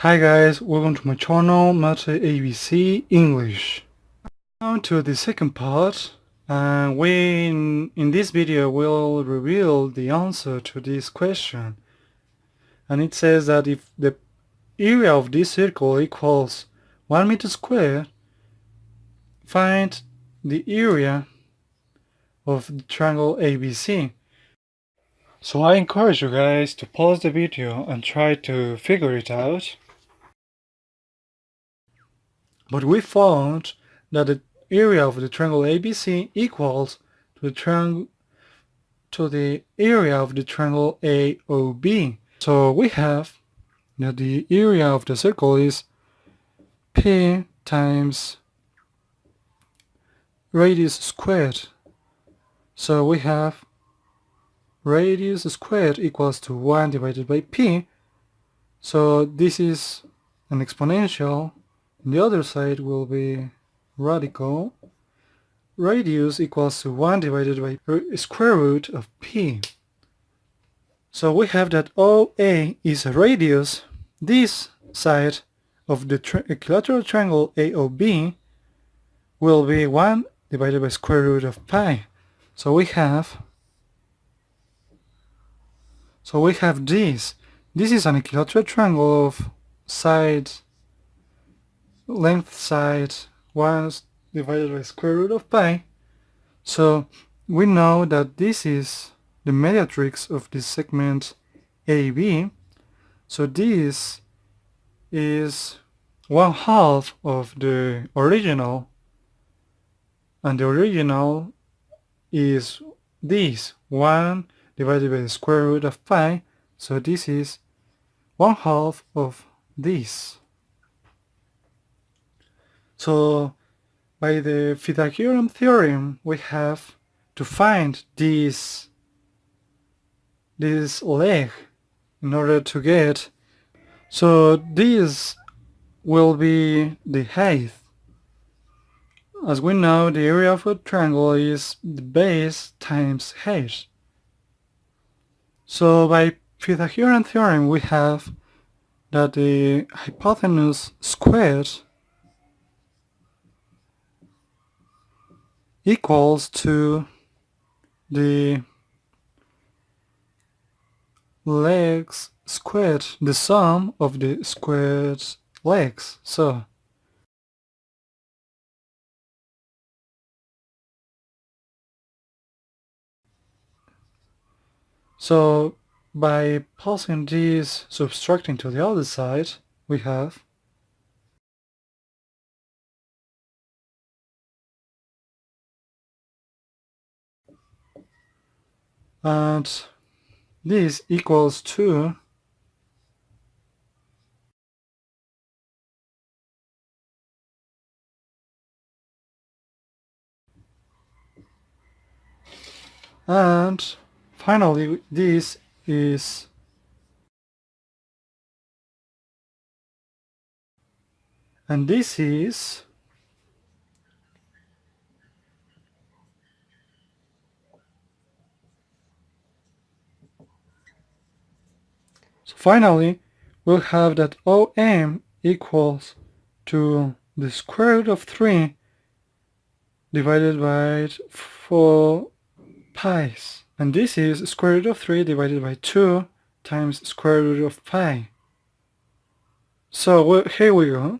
Hi guys, welcome to my channel, Math ABC English. Now to the second part, in this video will reveal the answer to this question. And it says that if the area of this circle equals 1 meter squared, find the area of the triangle ABC. So I encourage you guys to pause the video and try to figure it out. But we found that the area of the triangle ABC equals to the area of the triangle AOB. So we have that the area of the circle is P times radius squared. So we have radius squared equals to 1 divided by P. So this is an exponential. The other side will be radical. Radius equals to 1 divided by square root of P. So we have that OA is a radius. This side of the equilateral triangle AOB will be 1 divided by square root of pi. So we have this. This is an equilateral triangle of length side 1 divided by square root of pi. So we know that this is the mediatrix of this segment AB. So this is 1/2 of the original, and the original is this 1 divided by the square root of pi. So this is 1/2 of this. So by the Pythagorean theorem, we have to find this leg in order to get. So this will be the height. As we know, the area of a triangle is the base times height. So by Pythagorean theorem, we have that the hypotenuse squared equals to the legs squared, the sum of the squared legs. So by passing this subtracting to the other side, we have and this equals to and finally this is so finally we'll have that OM equals to the square root of 3 divided by 4 pi's, and this is square root of 3 divided by 2 times square root of pi. So here we go.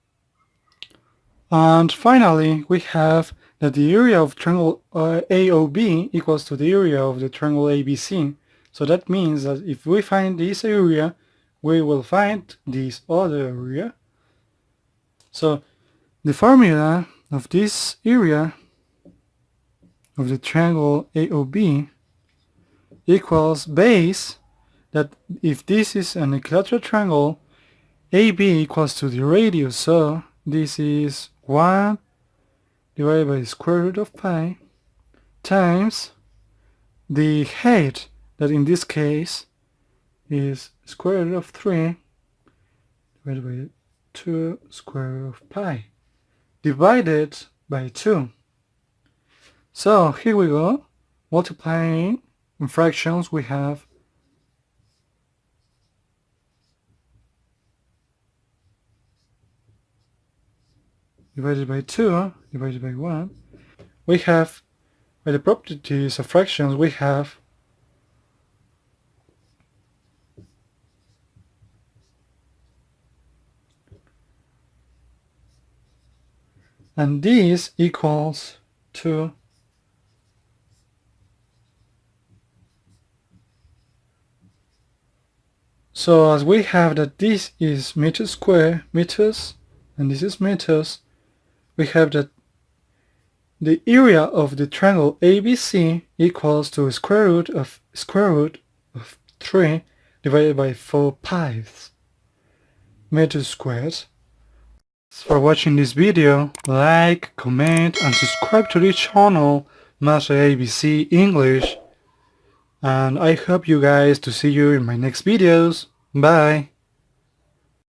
And finally we have that the area of triangle AOB equals to the area of the triangle ABC. So that means that if we find this area, we will find this other area. So the formula of this area of the triangle AOB equals base, that if this is an equilateral triangle, AB equals to the radius, so this is 1 divided by the square root of pi times the height, that in this case is square root of 3 divided by 2 square root of pi divided by 2. So here we go, multiplying in fractions. We have divided by 2 divided by 1, we have, by the properties of fractions, we have and this equals to so as we have that this is meters square, meters, and this is meters, we have that the area of the triangle ABC equals to square root of 3 divided by 4 pi meters squared. Thanks for watching this video. Like, comment, and subscribe to this channel, Master ABC English. And I hope you guys to see you in my next videos. Bye!